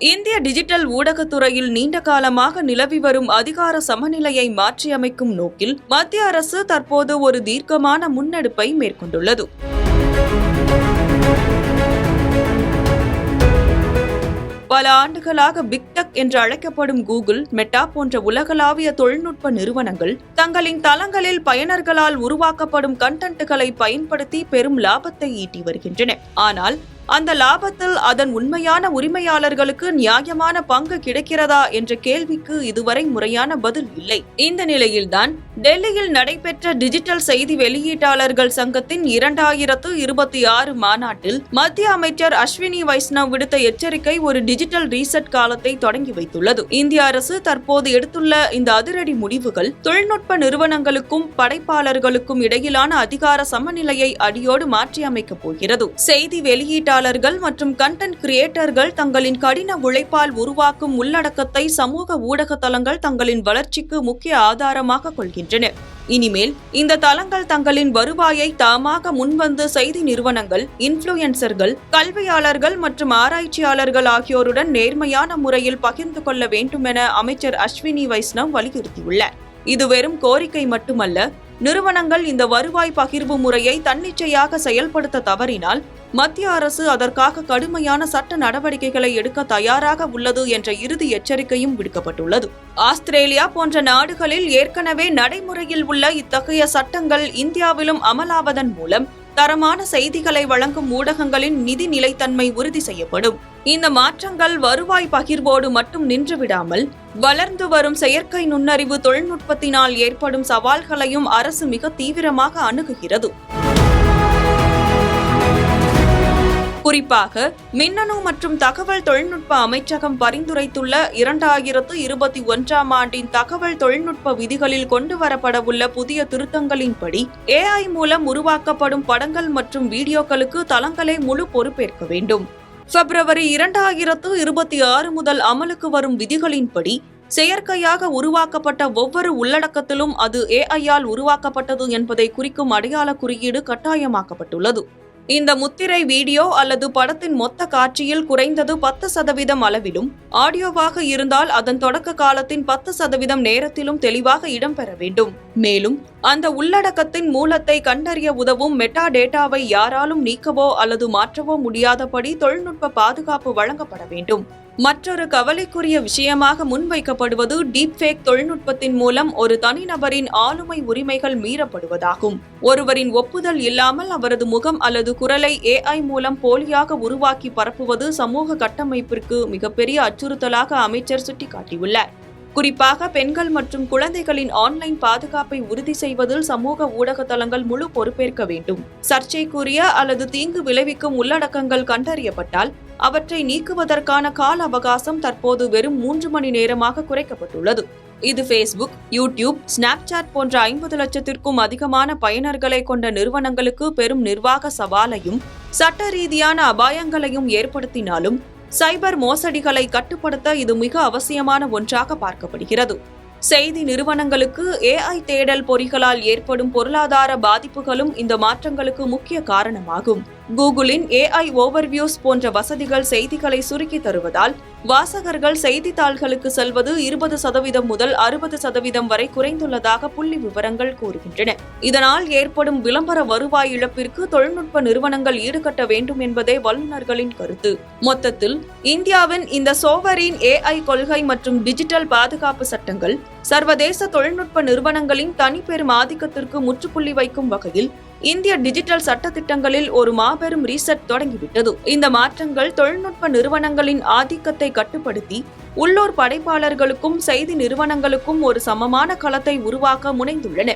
இந்திய டிஜிட்டல் ஊடகத்துறையில் நீண்ட காலமாக நிலவி வரும் அதிகார சமநிலையை மாற்றியமைக்கும் நோக்கில் மத்திய அரசு தற்போது ஒரு தீர்க்கமான முன்னெடுப்பை மேற்கொண்டுள்ளது. பல ஆண்டுகளாக பிக் டெக் என்று அழைக்கப்படும் கூகுள், மெட்டா போன்ற உலகளாவிய தொழில்நுட்ப நிறுவனங்கள் தங்களின் தளங்களில் பயனர்களால் உருவாக்கப்படும் கண்டென்ட்களை பயன்படுத்தி பெரும் லாபத்தை ஈட்டி வருகின்றன. ஆனால் அந்த லாபத்தில் அதன் உண்மையான உரிமையாளர்களுக்கு நியாயமான பங்கு கிடைக்கிறதா என்ற கேள்விக்கு இதுவரை முறையான பதில் இல்லை. இந்த நிலையில்தான் டெல்லியில் நடைபெற்ற டிஜிட்டல் செய்தி வெளியீட்டாளர்கள் சங்கத்தின் 2026 மாநாட்டில் மத்திய அமைச்சர் அஸ்வினி வைஷ்ணவ் விடுத்த எச்சரிக்கை ஒரு டிஜிட்டல் ரீசெட் காலத்தை தொடங்கி வைத்துள்ளது. இந்திய அரசு தற்போது எடுத்துள்ள இந்த அதிரடி முடிவுகள் தொழில்நுட்ப நிறுவனங்களுக்கும் படைப்பாளர்களுக்கும் இடையிலான அதிகார சமநிலையை அடியோடு மாற்றியமைக்கப் போகிறது. செய்தி வெளியீட்டாளர்கள் மற்றும் கண்டென்ட் கிரியேட்டர்கள் தங்களின் கடின உழைப்பால் உருவாக்கும் உள்ளடக்கத்தை சமூக ஊடக தளங்கள் தங்களின் வளர்ச்சிக்கு முக்கிய ஆதாரமாக கொள்கின்றன. இனிமேல் இந்த தளங்கள் தங்களின் வருவாயை தாமாக முன்வந்து செய்தி நிறுவனங்கள், இன்ஃப்ளூயன்சர்கள், கல்வியாளர்கள் மற்றும் ஆராய்ச்சியாளர்கள் ஆகியோருடன் நேர்மையான முறையில் பகிர்ந்து கொள்ள வேண்டும் என அமைச்சர் அஸ்வினி வைஷ்ணவ் வலியுறுத்தியுள்ளார். இது வெறும் கோரிக்கை மட்டுமல்ல. நிறுவனங்கள் இந்த வருவாய் பகிர்வு முறையை தன்னிச்சையாக செயல்படுத்த தவறினால் மத்திய அரசு அதற்காக கடுமையான சட்ட நடவடிக்கைகளை எடுக்க தயாராக உள்ளது என்ற இறுதி எச்சரிக்கையும் விடுக்கப்பட்டுள்ளது. ஆஸ்திரேலியா போன்ற நாடுகளில் ஏற்கனவே நடைமுறையில் உள்ள இத்தகைய சட்டங்கள் இந்தியாவிலும் அமலாவதன் மூலம் தரமான செய்திகளை வழங்கும் ஊடகங்களின் நிதி நிலைத்தன்மை உறுதி செய்யப்படும். இந்த மாற்றங்கள் வருவாய் பகிர்வோடு மட்டும் நின்றுவிடாமல் வளர்ந்து வரும் செயற்கை நுண்ணறிவு தொழில்நுட்பத்தினால் ஏற்படும் சவால்களையும் அரசு மிக தீவிரமாக அணுகுகிறது. குறிப்பாக மின்னணு மற்றும் தகவல் தொழில்நுட்ப அமைச்சகம் பரிந்துரைத்துள்ள 2021 ஆண்டின் தகவல் தொழில்நுட்ப விதிகளில் கொண்டுவரப்படவுள்ள புதிய திருத்தங்களின்படி AI மூலம் உருவாக்கப்படும் படங்கள் மற்றும் வீடியோக்களுக்கு தளங்களே முழு பொறுப்பேற்க வேண்டும். பிப்ரவரி 2026 முதல் அமலுக்கு வரும் விதிகளின்படி செயற்கையாக உருவாக்கப்பட்ட ஒவ்வொரு உள்ளடக்கத்திலும் அது AI-யால் உருவாக்கப்பட்டது என்பதை குறிக்கும் அடையாள குறியீடு கட்டாயமாக்கப்பட்டுள்ளது. இந்த முத்திரை வீடியோ அல்லது படத்தின் மொத்த காட்சியில் குறைந்தது 10% அளவிலும், ஆடியோவாக இருந்தால் அதன் தொடக்க காலத்தின் 10% நேரத்திலும் தெளிவாக இடம்பெற வேண்டும். மேலும் அந்த உள்ளடக்கத்தின் மூலத்தை கண்டறிய உதவும் மெட்டா டேட்டாவை யாராலும் நீக்கவோ அல்லது மாற்றவோ முடியாதபடி தொழில்நுட்ப பாதுகாப்பு வழங்கப்பட வேண்டும். மற்றொரு கவலைக்குரிய விஷயமாக முன்வைக்கப்படுவது டீப்ஃபேக் தொழில்நுட்பத்தின் மூலம் ஒரு தனிநபரின் ஆளுமை உரிமைகள் மீறப்படுவதாகும். ஒருவரின் ஒப்புதல் இல்லாமல் அவரது முகம் அல்லது குரலை AI மூலம் போலியாக உருவாக்கி பரப்புவது சமூக கட்டமைப்பிற்கு மிகப்பெரிய அச்சுறுத்தலாக அமைச்சர் சுட்டிக்காட்டியுள்ளார். குறிப்பாக பெண்கள் மற்றும் குழந்தைகளின் ஆன்லைன் பாதுகாப்பை உறுதி செய்வதில் சமூக ஊடக தளங்கள் முழு பொறுப்பேற்க வேண்டும். சர்ச்சைக்குரிய அல்லது தீங்கு விளைவிக்கும் உள்ளடக்கங்கள் கண்டறியப்பட்டால் அவற்றை நீக்குவதற்கான கால அவகாசம் தற்போது வெறும் 3 மணி நேரமாக குறைக்கப்பட்டுள்ளது. இது ஃபேஸ்புக், யூடியூப், ஸ்னாப்சாட் போன்ற 50 லட்சத்திற்கும் அதிகமான பயனர்களை கொண்ட நிறுவனங்களுக்கு பெரும் நிர்வாக சவாலையும் சட்ட ரீதியான அபாயங்களையும் ஏற்படுத்தினாலும் சைபர் மோசடிகளை கட்டுப்படுத்த இது மிக அவசியமான ஒன்றாக பார்க்கப்படுகிறது. செய்தி நிறுவனங்களுக்கு AI தேடல் பொறிகளால் ஏற்படும் பொருளாதார பாதிப்புகளும் இந்த மாற்றங்களுக்கு முக்கிய காரணமாகும். கூகுளின் AI ஓவர்வியூஸ் போன்ற வசதிகள் செய்திகளை சுருக்கி தருவதால் வாசகர்கள் செய்தித்தாள்களுக்கு செல்வது 20% முதல் 60% வரை குறைந்துள்ளதாக புள்ளி விவரங்கள் கூறுகின்றன. இதனால் ஏற்படும் விளம்பர வருவாய் இழப்பிற்கு தொழில்நுட்ப நிறுவனங்கள் ஈடுகட்ட வேண்டும் என்பதே வல்லுநர்களின் கருத்து. மொத்தத்தில் இந்தியாவின் இந்த சோவரீன் AI கொள்கை மற்றும் டிஜிட்டல் பாதுகாப்பு சட்டங்கள் சர்வதேச தொழில்நுட்ப நிறுவனங்களின் தனிப்பெரும் ஆதிக்கத்திற்கு முற்றுப்புள்ளி வைக்கும் வகையில் இந்திய டிஜிட்டல் சட்டத்திட்டங்களில் ஒரு மாபெரும் ரீசெட் தொடங்கிவிட்டது. இந்த மாற்றங்கள் தொழில்நுட்ப நிறுவனங்களின் ஆதிக்கத்தை கட்டுப்படுத்தி உள்ளூர் படைப்பாளர்களுக்கும் செய்தி நிறுவனங்களுக்கும் ஒரு சமமான களத்தை உருவாக்க முனைந்துள்ளன.